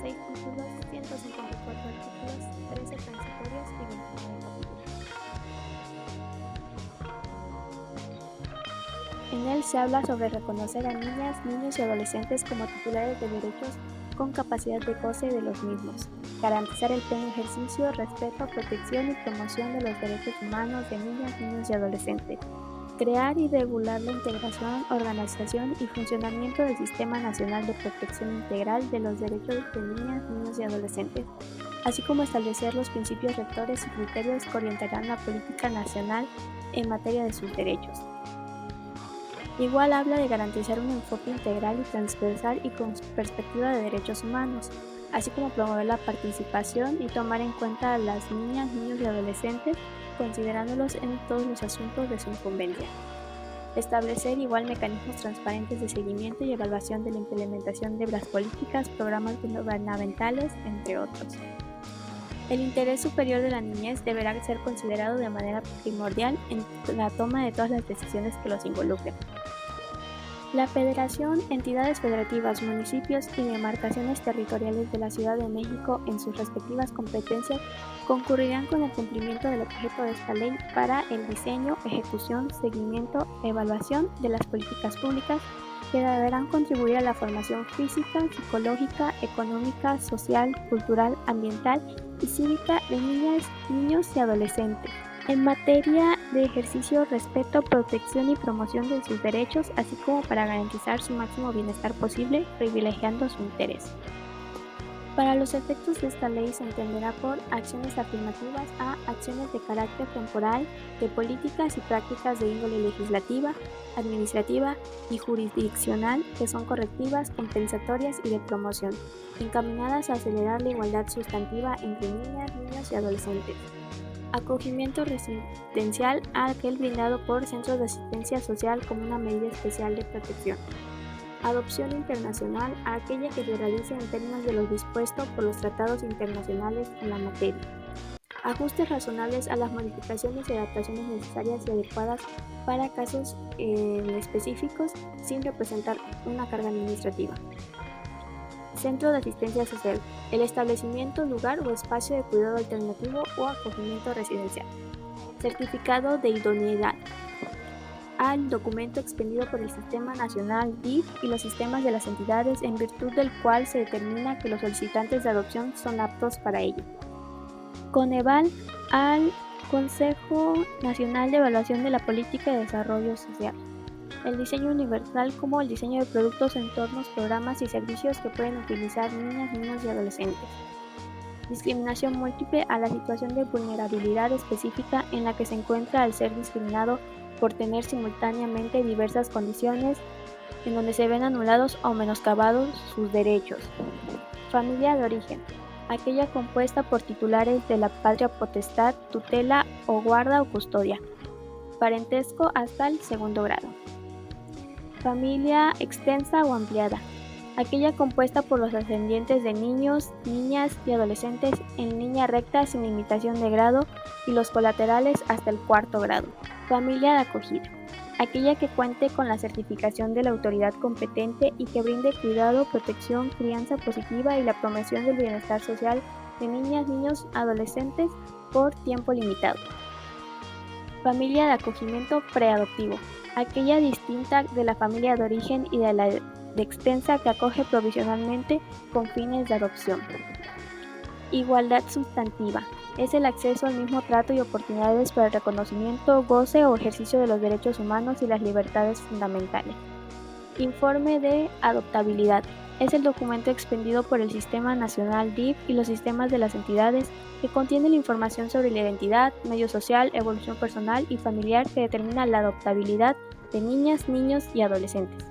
6 títulos, 154 artículos, 13 transitorios y 29 capítulos. En él se habla sobre reconocer a niñas, niños y adolescentes como titulares de derechos con capacidad de goce de los mismos, garantizar el pleno ejercicio, respeto, protección y promoción de los derechos humanos de niñas, niños y adolescentes, crear y regular la integración, organización y funcionamiento del Sistema Nacional de Protección Integral de los Derechos de Niñas, Niños y Adolescentes, así como establecer los principios rectores y criterios que orientarán la política nacional en materia de sus derechos. Igual habla de garantizar un enfoque integral y transversal y con perspectiva de derechos humanos, así como promover la participación y tomar en cuenta a las niñas, niños y adolescentes, considerándolos en todos los asuntos de su incumbencia. Establecer igual mecanismos transparentes de seguimiento y evaluación de la implementación de las políticas, programas gubernamentales, entre otros. El interés superior de la niñez deberá ser considerado de manera primordial en la toma de todas las decisiones que los involucren. La Federación, entidades federativas, municipios y demarcaciones territoriales de la Ciudad de México en sus respectivas competencias concurrirán con el cumplimiento del objeto de esta ley para el diseño, ejecución, seguimiento, evaluación de las políticas públicas que deberán contribuir a la formación física, psicológica, económica, social, cultural, ambiental y cívica de niñas, niños y adolescentes, en materia de ejercicio, respeto, protección y promoción de sus derechos, así como para garantizar su máximo bienestar posible, privilegiando su interés. Para los efectos de esta ley se entenderá por acciones afirmativas a acciones de carácter temporal, de políticas y prácticas de índole legislativa, administrativa y jurisdiccional que son correctivas, compensatorias y de promoción, encaminadas a acelerar la igualdad sustantiva entre niñas, niños y adolescentes. Acogimiento residencial a aquel brindado por centros de asistencia social como una medida especial de protección. Adopción internacional a aquella que se realice en términos de lo dispuesto por los tratados internacionales en la materia. Ajustes razonables a las modificaciones y adaptaciones necesarias y adecuadas para casos específicos sin representar una carga administrativa. Centro de asistencia social, el establecimiento, lugar o espacio de cuidado alternativo o acogimiento residencial. Certificado de idoneidad, al documento expedido por el Sistema Nacional DIF y los sistemas de las entidades en virtud del cual se determina que los solicitantes de adopción son aptos para ello. Coneval, al Consejo Nacional de Evaluación de la Política de Desarrollo Social. El diseño universal como el diseño de productos, entornos, programas y servicios que pueden utilizar niñas, niños y adolescentes. Discriminación múltiple a la situación de vulnerabilidad específica en la que se encuentra al ser discriminado por tener simultáneamente diversas condiciones en donde se ven anulados o menoscabados sus derechos. Familia de origen, aquella compuesta por titulares de la patria potestad, tutela o guarda o custodia. Parentesco hasta el segundo grado. Familia extensa o ampliada, aquella compuesta por los ascendientes de niños, niñas y adolescentes en línea recta sin limitación de grado y los colaterales hasta el cuarto grado. Familia de acogida, aquella que cuente con la certificación de la autoridad competente y que brinde cuidado, protección, crianza positiva y la promoción del bienestar social de niñas, niños, adolescentes por tiempo limitado. Familia de acogimiento preadoptivo, aquella distinta de la familia de origen y de la de extensa que acoge provisionalmente con fines de adopción. Igualdad sustantiva, es el acceso al mismo trato y oportunidades para el reconocimiento, goce o ejercicio de los derechos humanos y las libertades fundamentales. Informe de adoptabilidad, es el documento expedido por el Sistema Nacional DIF y los sistemas de las entidades que contiene la información sobre la identidad, medio social, evolución personal y familiar que determina la adoptabilidad de niñas, niños y adolescentes.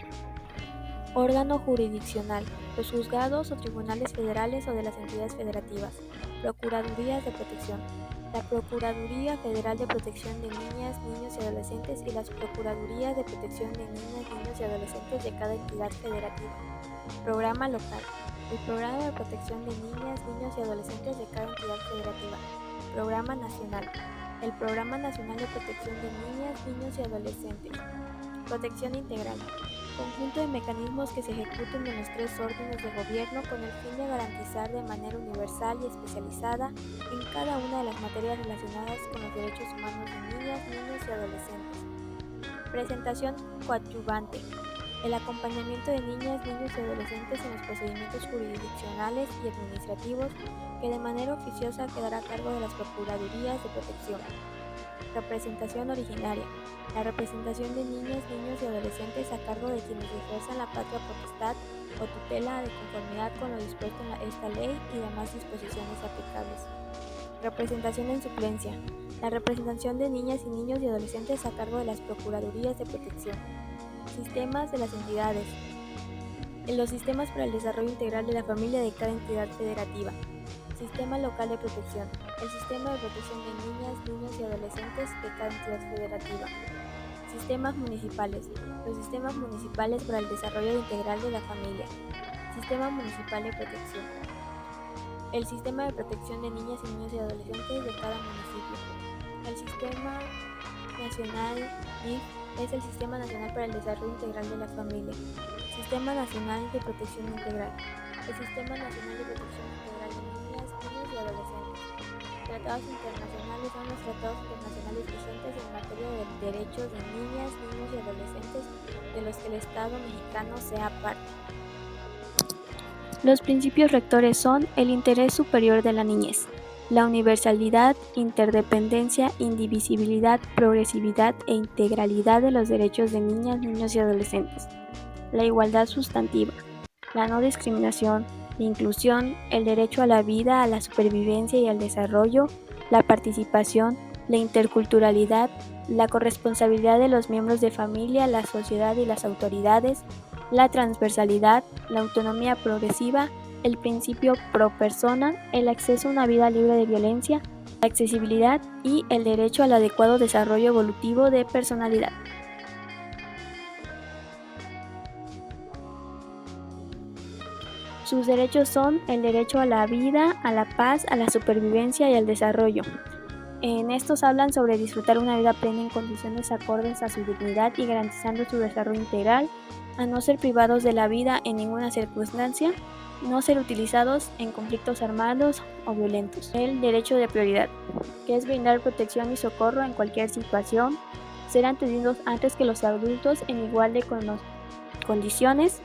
Órgano jurisdiccional, los juzgados o tribunales federales o de las entidades federativas. Procuradurías de protección, la Procuraduría Federal de Protección de Niñas, Niños y Adolescentes y las Procuradurías de Protección de Niñas, Niños y Adolescentes de cada entidad federativa. Programa local, el Programa de Protección de Niñas, Niños y Adolescentes de cada entidad federativa. Programa nacional, el Programa Nacional de Protección de Niñas, Niños y Adolescentes. Protección integral, Conjunto de mecanismos que se ejecuten en los tres órdenes de gobierno con el fin de garantizar de manera universal y especializada en cada una de las materias relacionadas con los derechos humanos de niñas, niños y adolescentes. Presentación coadyuvante. El acompañamiento de niñas, niños y adolescentes en los procedimientos jurisdiccionales y administrativos que de manera oficiosa quedará a cargo de las Procuradurías de Protección. Representación originaria. La representación de niñas, niños y adolescentes a cargo de quienes ejerzan la patria potestad o tutela de conformidad con lo dispuesto en esta ley y demás disposiciones aplicables. Representación en suplencia. La representación de niñas y niños y adolescentes a cargo de las Procuradurías de Protección. Sistemas de las entidades. En los sistemas para el desarrollo integral de la familia de cada entidad federativa. Sistema local de protección. El sistema de protección de niñas, niños y adolescentes de cada entidad federativa. Sistemas municipales. Los sistemas municipales para el desarrollo integral de la familia. Sistema municipal de protección. El sistema de protección de niñas y niños y adolescentes de cada municipio. El sistema nacional DIF es el Sistema Nacional para el Desarrollo Integral de la Familia. Sistema Nacional de Protección Integral. El Sistema Nacional de Protección Integral de niñas, niños y adolescentes. Tratados internacionales son los tratados internacionales vigentes en materia de derechos de niñas, niños y adolescentes de los que el Estado mexicano sea parte. Los principios rectores son el interés superior de la niñez, la universalidad, interdependencia, indivisibilidad, progresividad e integralidad de los derechos de niñas, niños y adolescentes, la igualdad sustantiva, la no discriminación, la inclusión, el derecho a la vida, a la supervivencia y al desarrollo, la participación, la interculturalidad, la corresponsabilidad de los miembros de familia, la sociedad y las autoridades, la transversalidad, la autonomía progresiva, el principio pro persona, el acceso a una vida libre de violencia, la accesibilidad y el derecho al adecuado desarrollo evolutivo de personalidad. Sus derechos son el derecho a la vida, a la paz, a la supervivencia y al desarrollo. En estos hablan sobre disfrutar una vida plena en condiciones acordes a su dignidad y garantizando su desarrollo integral, a no ser privados de la vida en ninguna circunstancia, no ser utilizados en conflictos armados o violentos. El derecho de prioridad, que es brindar protección y socorro en cualquier situación, ser atendidos antes que los adultos en igual de condiciones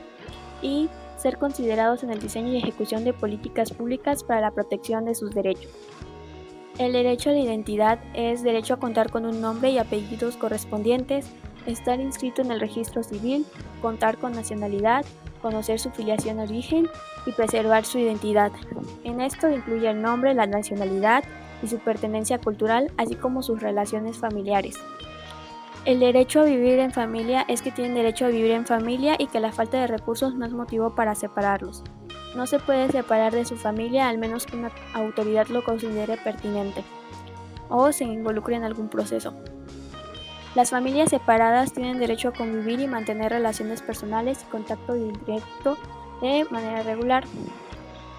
y ser considerados en el diseño y ejecución de políticas públicas para la protección de sus derechos. El derecho a la identidad es derecho a contar con un nombre y apellidos correspondientes, estar inscrito en el registro civil, contar con nacionalidad, conocer su filiación origen y preservar su identidad. En esto incluye el nombre, la nacionalidad y su pertenencia cultural, así como sus relaciones familiares. El derecho a vivir en familia es que tienen derecho a vivir en familia y que la falta de recursos no es motivo para separarlos. No se puede separar de su familia al menos que una autoridad lo considere pertinente o se involucre en algún proceso. Las familias separadas tienen derecho a convivir y mantener relaciones personales y contacto directo de manera regular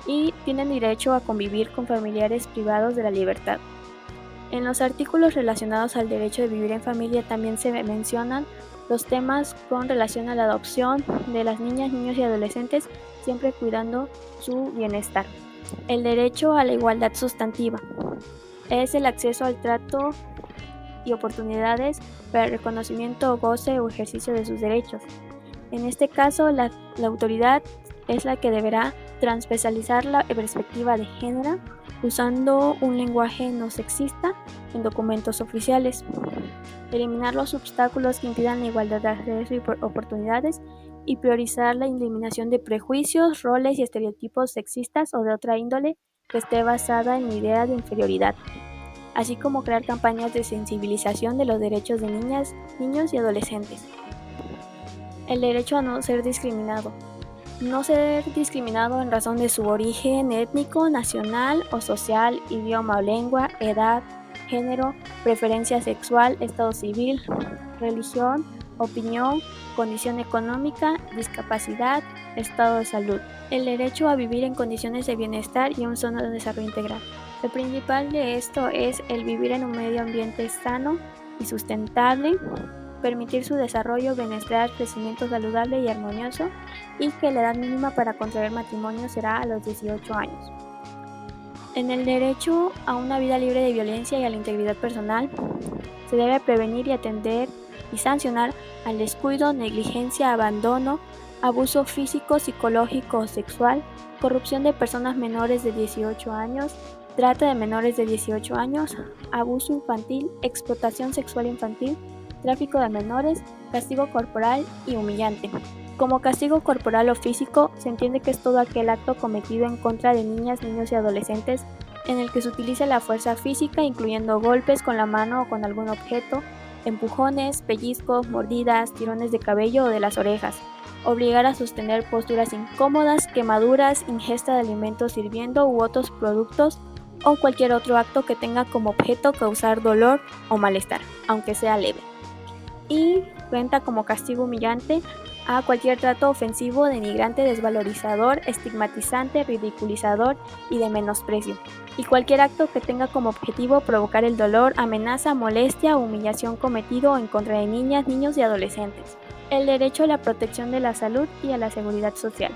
y tienen derecho a convivir con familiares privados de la libertad. En los artículos relacionados al derecho de vivir en familia también se mencionan los temas con relación a la adopción de las niñas, niños y adolescentes, siempre cuidando su bienestar. El derecho a la igualdad sustantiva es el acceso al trato y oportunidades para el reconocimiento o goce o ejercicio de sus derechos. En este caso, la autoridad es la que deberá transversalizar la perspectiva de género usando un lenguaje no sexista en documentos oficiales, eliminar los obstáculos que impidan la igualdad de acceso y oportunidades y priorizar la eliminación de prejuicios, roles y estereotipos sexistas o de otra índole que esté basada en la idea de inferioridad, así como crear campañas de sensibilización de los derechos de niñas, niños y adolescentes. El derecho a no ser discriminado. No ser discriminado en razón de su origen étnico, nacional o social, idioma o lengua, edad, género, preferencia sexual, estado civil, religión, opinión, condición económica, discapacidad, estado de salud. El derecho a vivir en condiciones de bienestar y un sano desarrollo integral. Lo principal de esto es el vivir en un medio ambiente sano y sustentable, permitir su desarrollo, bienestar, crecimiento saludable y armonioso, y que la edad mínima para contraer matrimonio será a los 18 años. En el derecho a una vida libre de violencia y a la integridad personal, se debe prevenir y atender y sancionar al descuido, negligencia, abandono, abuso físico, psicológico o sexual, corrupción de personas menores de 18 años, trata de menores de 18 años, abuso infantil, explotación sexual infantil, tráfico de menores, castigo corporal y humillante. Como castigo corporal o físico, se entiende que es todo aquel acto cometido en contra de niñas, niños y adolescentes en el que se utiliza la fuerza física, incluyendo golpes con la mano o con algún objeto, empujones, pellizcos, mordidas, tirones de cabello o de las orejas, obligar a sostener posturas incómodas, quemaduras, ingesta de alimentos hirviendo u otros productos, o cualquier otro acto que tenga como objeto causar dolor o malestar, aunque sea leve. Y cuenta como castigo humillante a cualquier trato ofensivo, denigrante, desvalorizador, estigmatizante, ridiculizador y de menosprecio, y cualquier acto que tenga como objetivo provocar el dolor, amenaza, molestia o humillación cometido en contra de niñas, niños y adolescentes. El derecho a la protección de la salud y a la seguridad social.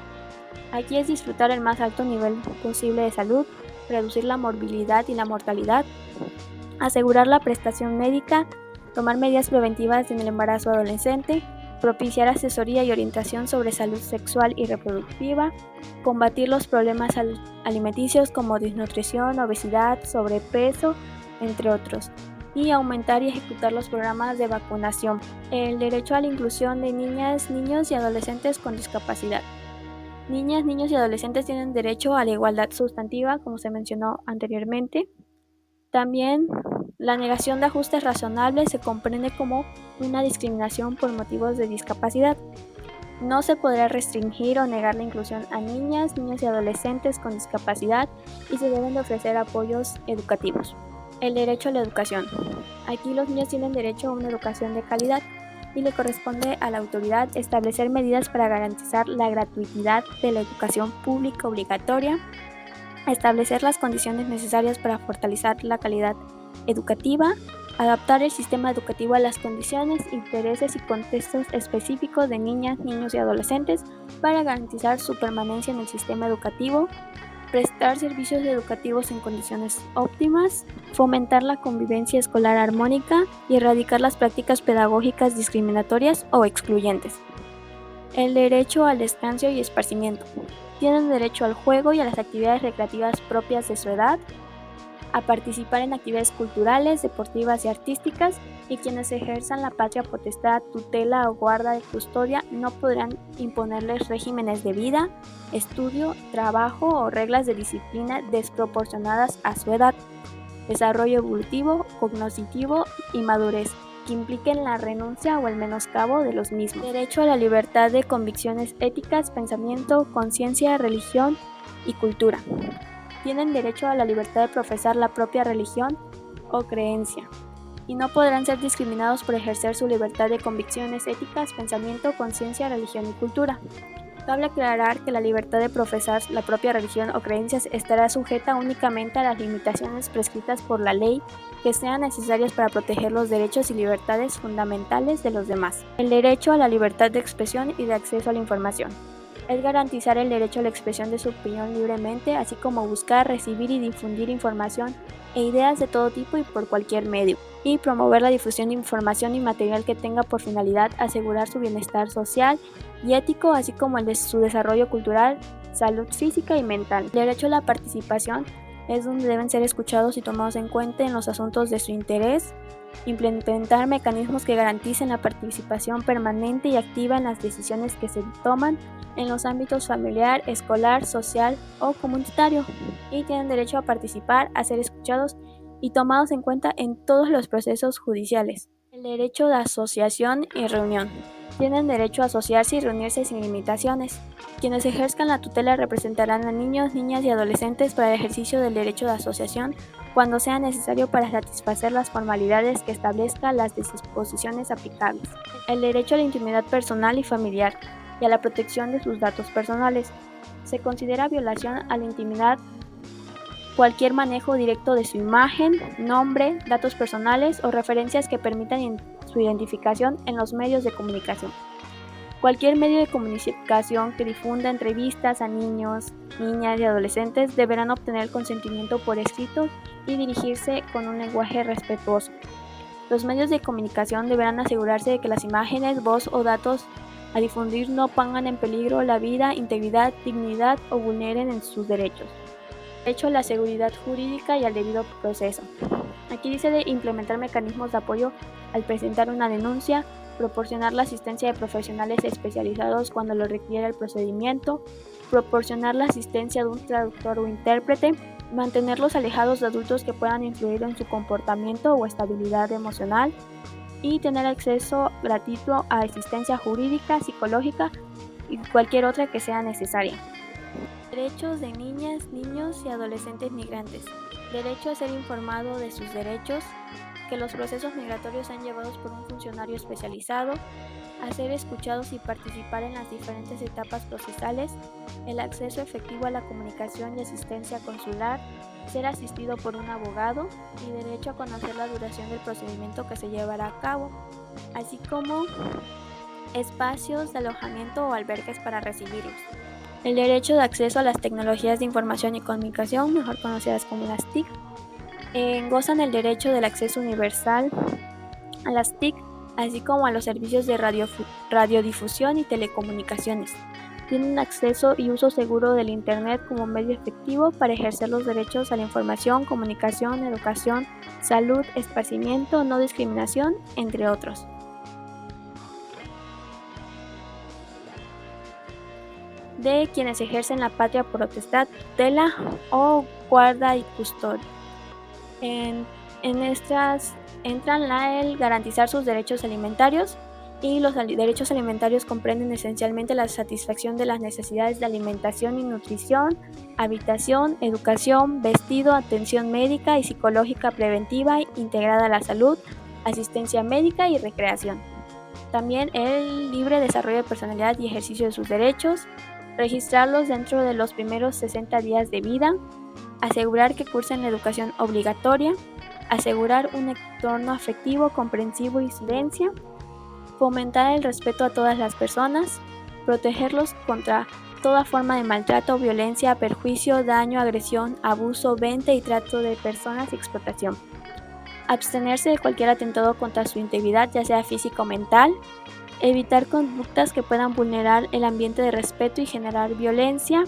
Aquí es disfrutar el más alto nivel posible de salud, reducir la morbilidad y la mortalidad, asegurar la prestación médica, tomar medidas preventivas en el embarazo adolescente, propiciar asesoría y orientación sobre salud sexual y reproductiva, combatir los problemas alimenticios como desnutrición, obesidad, sobrepeso, entre otros, y aumentar y ejecutar los programas de vacunación. El derecho a la inclusión de niñas, niños y adolescentes con discapacidad. Niñas, niños y adolescentes tienen derecho a la igualdad sustantiva, como se mencionó anteriormente. También la negación de ajustes razonables se comprende como una discriminación por motivos de discapacidad. No se podrá restringir o negar la inclusión a niñas, niños y adolescentes con discapacidad y se deben de ofrecer apoyos educativos. El derecho a la educación. Aquí los niños tienen derecho a una educación de calidad y le corresponde a la autoridad establecer medidas para garantizar la gratuidad de la educación pública obligatoria, establecer las condiciones necesarias para fortalecer la calidad educativa, adaptar el sistema educativo a las condiciones, intereses y contextos específicos de niñas, niños y adolescentes para garantizar su permanencia en el sistema educativo, prestar servicios educativos en condiciones óptimas, fomentar la convivencia escolar armónica y erradicar las prácticas pedagógicas discriminatorias o excluyentes. El derecho al descanso y esparcimiento. Tienen derecho al juego y a las actividades recreativas propias de su edad, a participar en actividades culturales, deportivas y artísticas, y quienes ejerzan la patria potestad, tutela o guarda de custodia no podrán imponerles regímenes de vida, estudio, trabajo o reglas de disciplina desproporcionadas a su edad, desarrollo evolutivo, cognitivo y madurez, que impliquen la renuncia o el menoscabo de los mismos. Derecho a la libertad de convicciones éticas, pensamiento, conciencia, religión y cultura. Tienen derecho a la libertad de profesar la propia religión o creencia y no podrán ser discriminados por ejercer su libertad de convicciones éticas, pensamiento, conciencia, religión y cultura. Cabe aclarar que la libertad de profesar la propia religión o creencias estará sujeta únicamente a las limitaciones prescritas por la ley que sean necesarias para proteger los derechos y libertades fundamentales de los demás. El derecho a la libertad de expresión y de acceso a la información. Es garantizar el derecho a la expresión de su opinión libremente, así como buscar, recibir y difundir información e ideas de todo tipo y por cualquier medio, y promover la difusión de información y material que tenga por finalidad asegurar su bienestar social y ético, así como el de su desarrollo cultural, salud física y mental. El derecho a la participación es donde deben ser escuchados y tomados en cuenta en los asuntos de su interés, implementar mecanismos que garanticen la participación permanente y activa en las decisiones que se toman en los ámbitos familiar, escolar, social o comunitario, y tienen derecho a participar, a ser escuchados y tomados en cuenta en todos los procesos judiciales. El derecho de asociación y reunión. Tienen derecho a asociarse y reunirse sin limitaciones. Quienes ejerzcan la tutela representarán a niños, niñas y adolescentes para el ejercicio del derecho de asociación cuando sea necesario para satisfacer las formalidades que establezcan las disposiciones aplicables. El derecho a la intimidad personal y familiar y a la protección de sus datos personales. Se considera violación a la intimidad cualquier manejo directo de su imagen, nombre, datos personales o referencias que permitan su identificación en los medios de comunicación. Cualquier medio de comunicación que difunda entrevistas a niños, niñas y adolescentes deberán obtener el consentimiento por escrito y dirigirse con un lenguaje respetuoso. Los medios de comunicación deberán asegurarse de que las imágenes, voz o datos a difundir no pongan en peligro la vida, integridad, dignidad o vulneren en sus derechos. Derecho a la seguridad jurídica y al debido proceso. Aquí dice de implementar mecanismos de apoyo al presentar una denuncia, proporcionar la asistencia de profesionales especializados cuando lo requiera el procedimiento, proporcionar la asistencia de un traductor o intérprete, mantenerlos alejados de adultos que puedan influir en su comportamiento o estabilidad emocional y tener acceso gratuito a asistencia jurídica, psicológica y cualquier otra que sea necesaria. Derechos de niñas, niños y adolescentes migrantes. Derecho a ser informado de sus derechos, que los procesos migratorios sean llevados por un funcionario especializado, a ser escuchados y participar en las diferentes etapas procesales, el acceso efectivo a la comunicación y asistencia consular, ser asistido por un abogado y derecho a conocer la duración del procedimiento que se llevará a cabo, así como espacios de alojamiento o albergues para recibirlos. El derecho de acceso a las tecnologías de información y comunicación, mejor conocidas como las TIC, gozan el derecho del acceso universal a las TIC, así como a los servicios de radiodifusión y telecomunicaciones. Tienen acceso y uso seguro del Internet como medio efectivo para ejercer los derechos a la información, comunicación, educación, salud, esparcimiento, no discriminación, entre otros. De quienes ejercen la patria potestad, tutela o guarda y custodia. En estas entran el garantizar sus derechos alimentarios, y los derechos alimentarios comprenden esencialmente la satisfacción de las necesidades de alimentación y nutrición, habitación, educación, vestido, atención médica y psicológica preventiva integrada a la salud, asistencia médica y recreación. También el libre desarrollo de personalidad y ejercicio de sus derechos, registrarlos dentro de los primeros 60 días de vida, asegurar que cursen la educación obligatoria, asegurar un entorno afectivo, comprensivo y silencio, fomentar el respeto a todas las personas, protegerlos contra toda forma de maltrato, violencia, perjuicio, daño, agresión, abuso, venta y trato de personas y explotación. Abstenerse de cualquier atentado contra su integridad, ya sea física o mental, evitar conductas que puedan vulnerar el ambiente de respeto y generar violencia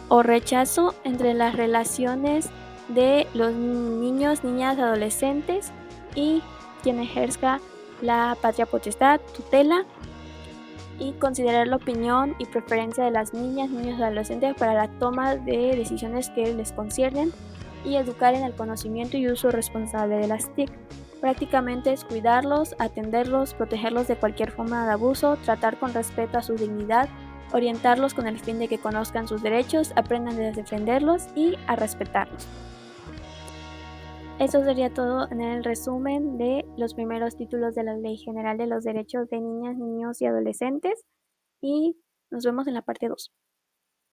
o rechazo entre las relaciones de los niños, niñas, adolescentes y quien ejerza la patria potestad, tutela, y considerar la opinión y preferencia de las niñas, niños y adolescentes para la toma de decisiones que les conciernen y educar en el conocimiento y uso responsable de las TIC. Prácticamente es cuidarlos, atenderlos, protegerlos de cualquier forma de abuso, tratar con respeto a su dignidad, orientarlos con el fin de que conozcan sus derechos, aprendan a defenderlos y a respetarlos. Eso sería todo en el resumen de los primeros títulos de la Ley General de los Derechos de Niñas, Niños y Adolescentes, y nos vemos en la parte 2.